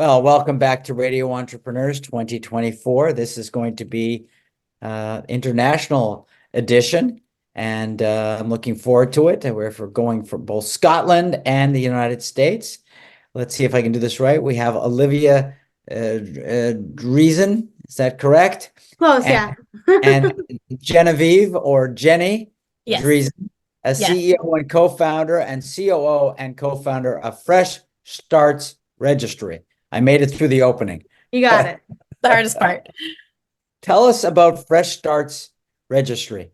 Well, welcome back to Radio Entrepreneurs 2024. This is going to be international edition, and I'm looking forward to it. We're going for both Scotland and the United States. Let's see if I can do this right. We have Olivia Dreizen, is that correct? Close, And, yeah. and Genevieve or Jenny Yes. Dreizen, a Yes. CEO and co-founder and COO and co-founder of Fresh Starts Registry. I made it through the opening. You got it. The hardest part. Tell us about Fresh Starts Registry.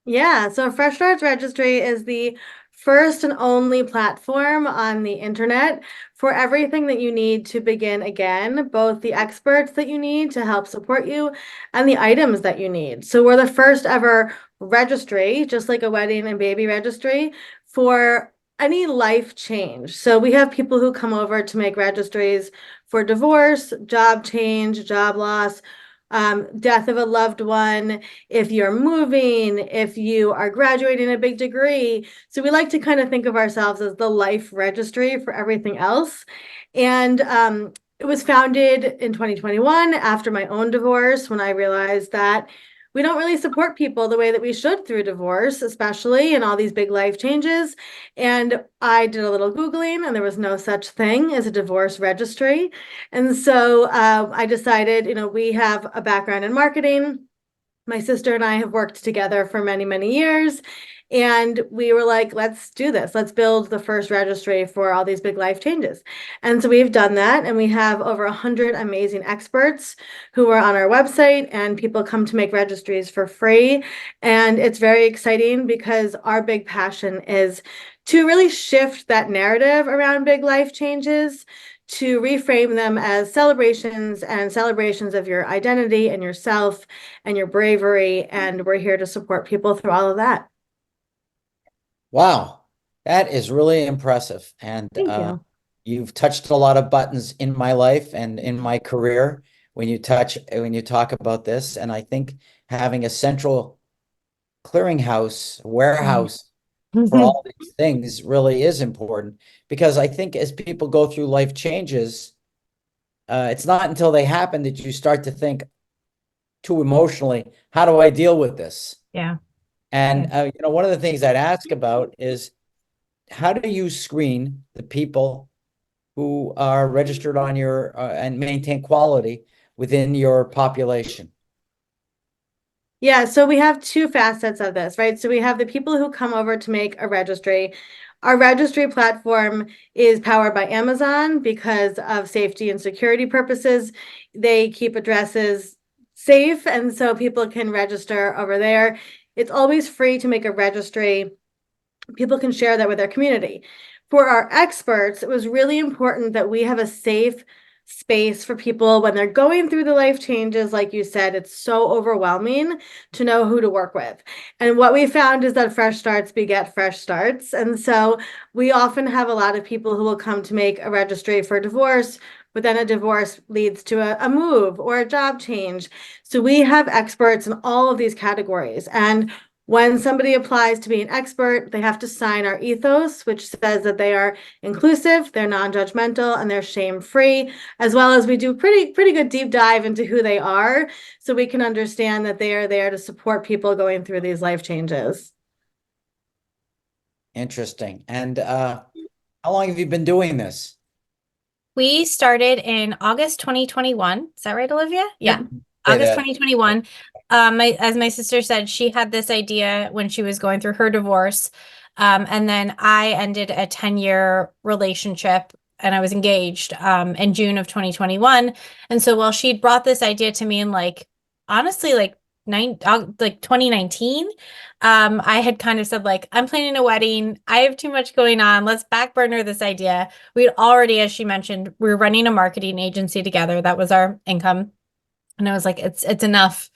Yeah, so Fresh Starts Registry is the first and only platform on the internet for everything that you need to begin again, both the experts that you need to help support you and the items that you need. So we're the first ever registry, just like a wedding and baby registry, for any life change. So we have people who come over to make registries for divorce, job change, job loss, death of a loved one, if you're moving, if you are graduating a big degree. So we like to kind of think of ourselves as the life registry for everything else. And it was founded in 2021 after my own divorce, when I realized that we don't really support people the way that we should through divorce, especially and all these big life changes. And I did a little Googling, and there was no such thing as a divorce registry. And so I decided, we have a background in marketing. My sister and I have worked together for many, many years. And we were like, let's do this. Let's build the first registry for all these big life changes. And so we've done that. And we have over 100 amazing experts who are on our website, and people come to make registries for free. And it's very exciting because our big passion is to really shift that narrative around big life changes, to reframe them as celebrations and celebrations of your identity and yourself and your bravery. And we're here to support people through all of that. Wow, that is really impressive. And Thank you. you've touched a lot of buttons in my life and in my career when you talk about this. And I think having a central clearinghouse, warehouse for all these things really is important, because I think as people go through life changes, it's not until they happen that you start to think too emotionally, how do I deal with this? Yeah. And one of the things I'd ask about is, how do you screen the people who are registered on your and maintain quality within your population? Yeah, so we have two facets of this, right? So we have the people who come over to make a registry. Our registry platform is powered by Amazon because of safety and security purposes. They keep addresses safe, and so people can register over there. It's always free to make a registry. People can share that with their community. For our experts, it was really important that we have a safe space for people when they're going through the life changes. Like you said, it's so overwhelming to know who to work with. And what we found is that fresh starts beget fresh starts. And so we often have a lot of people who will come to make a registry for divorce, but then a divorce leads to a move or a job change. So we have experts in all of these categories. And when somebody applies to be an expert, they have to sign our ethos, which says that they are inclusive, they're non-judgmental, and they're shame-free, as well as we do pretty good deep dive into who they are, so we can understand that they are there to support people going through these life changes. Interesting. And how long have you been doing this? We started in August 2021. Is that right, Olivia? Yeah. August 2021. As my sister said, she had this idea when she was going through her divorce. And then I ended a 10-year relationship, and I was engaged in June of 2021. And so while she'd brought this idea to me in honestly, 2019, I had kind of said, I'm planning a wedding. I have too much going on. Let's back burner this idea. We'd already, as she mentioned, we were running a marketing agency together. That was our income. And I was like, it's enough.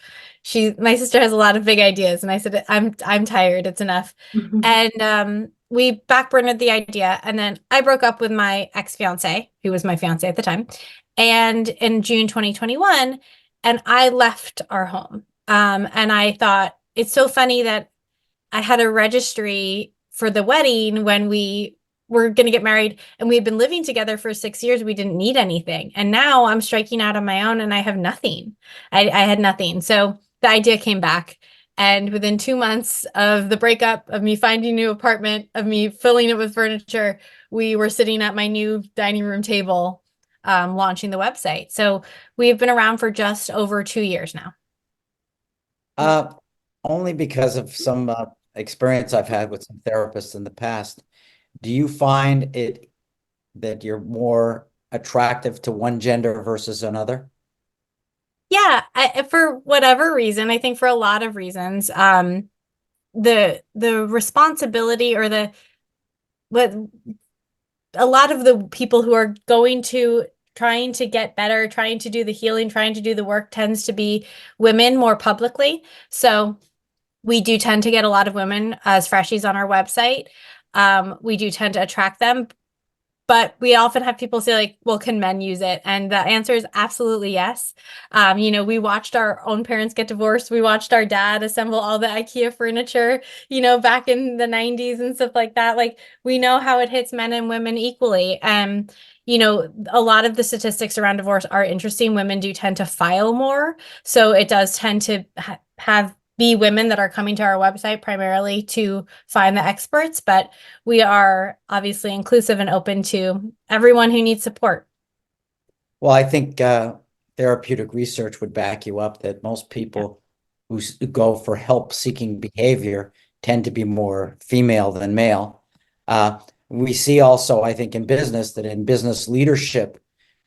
My sister has a lot of big ideas. And I said, I'm tired. It's enough. And we backburnered the idea. And then I broke up with my ex-fiance, who was my fiance at the time, and in June 2021, and I left our home. And I thought, it's so funny that I had a registry for the wedding when we were going to get married and we had been living together for 6 years. We didn't need anything. And now I'm striking out on my own and I have nothing. I had nothing. So the idea came back. And within 2 months of the breakup, of me finding a new apartment, of me filling it with furniture, we were sitting at my new dining room table, launching the website. So we've been around for just over 2 years now. Only because of some experience I've had with some therapists in the past. Do you find it that you're more attractive to one gender versus another? Yeah, for whatever reason, I think for a lot of reasons, the responsibility or what a lot of the people who are going to trying to get better, trying to do the healing, trying to do the work tends to be women more publicly. So we do tend to get a lot of women as freshies on our website. We do tend to attract them. But we often have people say like, well, can men use it? And the answer is absolutely yes. We watched our own parents get divorced. We watched our dad assemble all the IKEA furniture, back in the 90s and stuff like that. Like we know how it hits men and women equally. A lot of the statistics around divorce are interesting. Women do tend to file more. So it does tend to be women that are coming to our website primarily to find the experts, but we are obviously inclusive and open to everyone who needs support. Well, I think therapeutic research would back you up that most people who go for help-seeking behavior tend to be more female than male. We see also, I think, in business that in business leadership,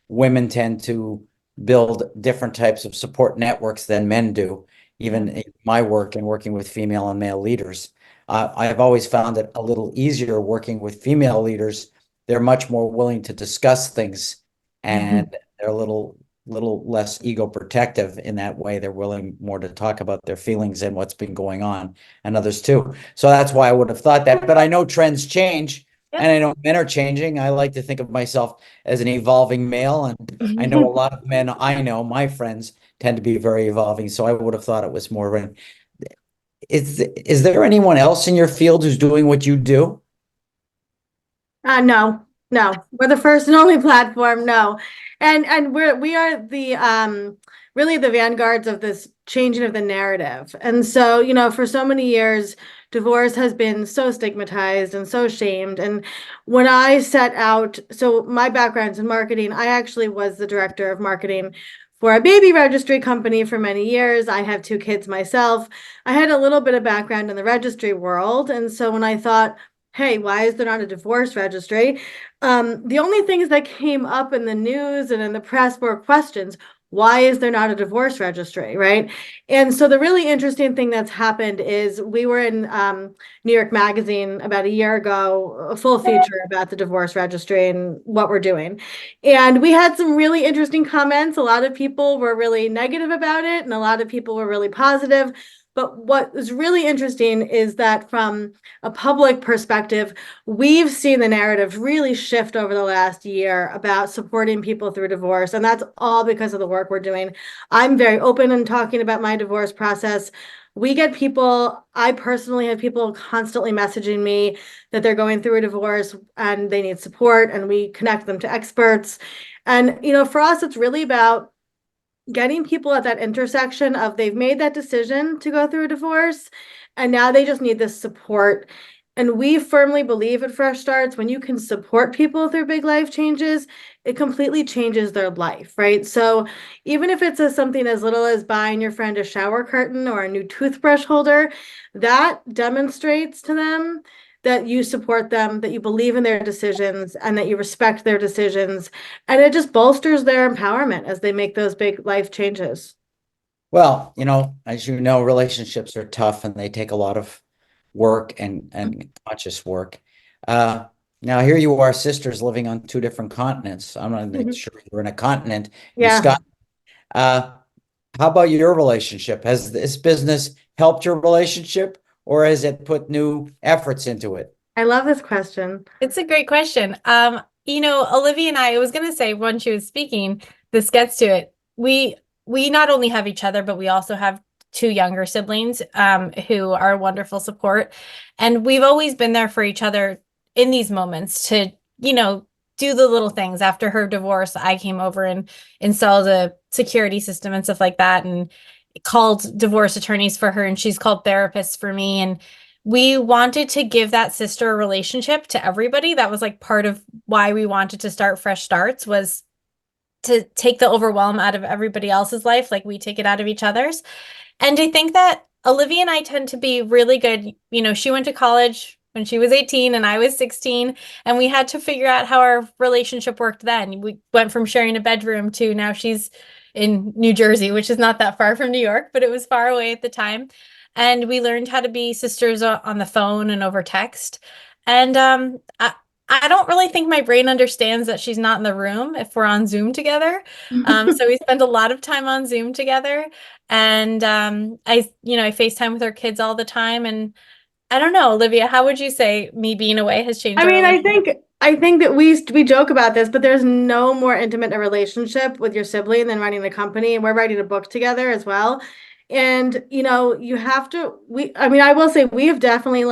women tend to build different types of support networks than men do. Even in my work and working with female and male leaders, I've always found it a little easier working with female leaders. They're much more willing to discuss things, and they're a little less ego protective in that way. They're willing more to talk about their feelings and what's been going on, and others too. So that's why I would have thought that. But I know trends change, and I know men are changing. I like to think of myself as an evolving male, and I know a lot of men I know, my friends, tend to be very evolving. So I would have thought it was more of an, is there anyone else in your field who's doing what you do? No, we're the first and only platform. No. And we are the really the vanguards of this changing of the narrative. And so, for so many years, divorce has been so stigmatized and so shamed. And when I set out, so my background's in marketing, I actually was the director of marketing for a baby registry company for many years. I have 2 kids myself. I had a little bit of background in the registry world. And so when I thought, hey, why is there not a divorce registry? The only things that came up in the news and in the press were questions. Why is there not a divorce registry, right? And so the really interesting thing that's happened is we were in New York Magazine about a year ago, a full feature about the divorce registry and what we're doing. And we had some really interesting comments. A lot of people were really negative about it, and a lot of people were really positive. But what is really interesting is that from a public perspective, we've seen the narrative really shift over the last year about supporting people through divorce. And that's all because of the work we're doing. I'm very open in talking about my divorce process. We get people, I personally have people constantly messaging me that they're going through a divorce and they need support, and we connect them to experts. And, for us, it's really about getting people at that intersection of they've made that decision to go through a divorce and now they just need this support. And we firmly believe at Fresh Starts, when you can support people through big life changes, it completely changes their life, right? So even if it's something as little as buying your friend a shower curtain or a new toothbrush holder, that demonstrates to them that you support them, that you believe in their decisions, and that you respect their decisions. And it just bolsters their empowerment as they make those big life changes. Well, as you know, relationships are tough and they take a lot of work and conscious work. Now here you are, sisters living on 2 different continents. I'm not even sure you're in a continent. Yeah. Scott, how about your relationship? Has this business helped your relationship, or has it put new efforts into it? I love this question. It's a great question. Olivia and I was going to say when she was speaking, this gets to it. We not only have each other, but we also have 2 younger siblings who are wonderful support. And we've always been there for each other in these moments to, do the little things. After her divorce, I came over and installed a security system and stuff like that, and called divorce attorneys for her, and she's called therapists for me. And we wanted to give that sister relationship to everybody. That was like part of why we wanted to start Fresh Starts, was to take the overwhelm out of everybody else's life, like we take it out of each other's. And I think that Olivia and I tend to be really good. She went to college when she was 18 and I was 16, and we had to figure out how our relationship worked then. We went from sharing a bedroom to now she's in New Jersey, which is not that far from New York, but it was far away at the time. And we learned how to be sisters on the phone and over text. And I don't really think my brain understands that she's not in the room if we're on Zoom together. So we spend a lot of time on Zoom together. And I FaceTime with our kids all the time. And I don't know, Olivia, how would you say me being away has changed our relationship? I think that we joke about this, but there's no more intimate a relationship with your sibling than running a company, and we're writing a book together as well. And you have to I will say we have definitely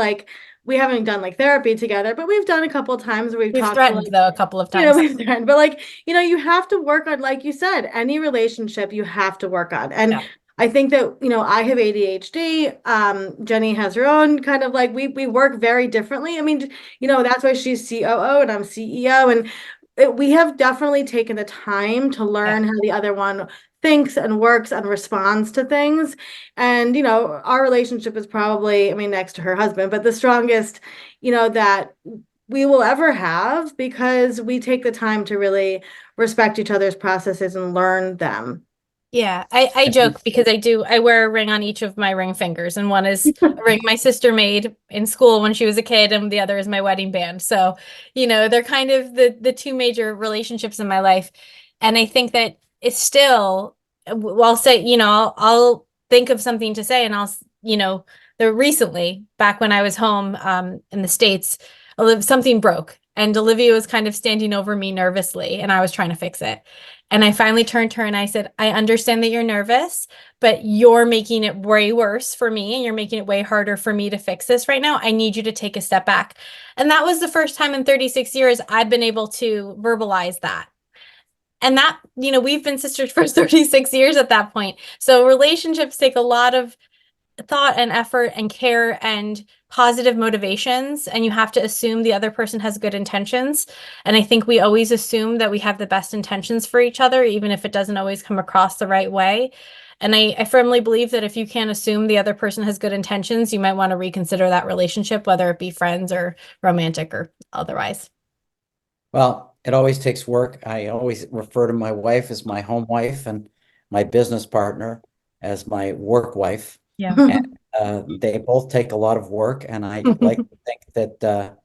we haven't done therapy together, but we've done a couple of times where we've talked threatened though a couple of times. we've threatened, but you have to work on, like you said, any relationship you have to work on. And I think that, I have ADHD. Jenny has her own kind of we work very differently. I mean, that's why she's COO and I'm CEO. And we have definitely taken the time to learn how the other one thinks and works and responds to things. And, our relationship is probably, next to her husband, but the strongest, that we will ever have, because we take the time to really respect each other's processes and learn them. Yeah, I joke because I wear a ring on each of my ring fingers, and one is a ring my sister made in school when she was a kid, and the other is my wedding band. So, they're kind of the two major relationships in my life. And I think that it's still, I'll say, I'll think of something to say, and recently, back when I was home in the States, something broke, and Olivia was kind of standing over me nervously, and I was trying to fix it. And I finally turned to her and I said, I understand that you're nervous, but you're making it way worse for me, and you're making it way harder for me to fix this right now. I need you to take a step back. And that was the first time in 36 years I've been able to verbalize that. And that, we've been sisters for 36 years at that point. So relationships take a lot of thought and effort and care and positive motivations, and you have to assume the other person has good intentions. And I think we always assume that we have the best intentions for each other, even if it doesn't always come across the right way. And I firmly believe that if you can't assume the other person has good intentions, you might want to reconsider that relationship, whether it be friends or romantic or otherwise. Well, it always takes work. I always refer to my wife as my home wife and my business partner as my work wife. Yeah. And they both take a lot of work. And I like to think that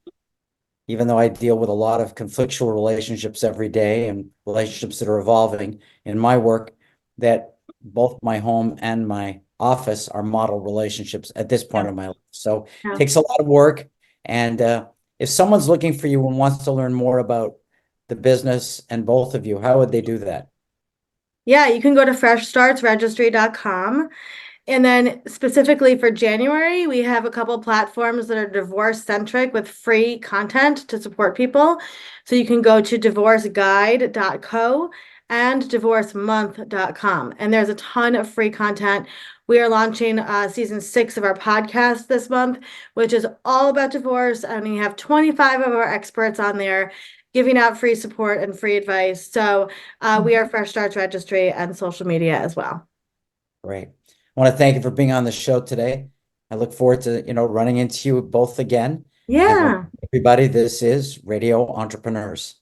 even though I deal with a lot of conflictual relationships every day and relationships that are evolving in my work, that both my home and my office are model relationships at this point in my life. So it takes a lot of work. And if someone's looking for you and wants to learn more about the business and both of you, how would they do that? Yeah, you can go to freshstartsregistry.com. And then specifically for January, we have a couple platforms that are divorce centric with free content to support people. So you can go to divorceguide.co and divorcemonth.com. And there's a ton of free content. We are launching season 6 of our podcast this month, which is all about divorce. And we have 25 of our experts on there giving out free support and free advice. So we are Fresh Starts Registry and social media as well. Great. I want to thank you for being on the show today. I look forward to, running into you both again. Yeah. Everybody, this is Radio Entrepreneurs.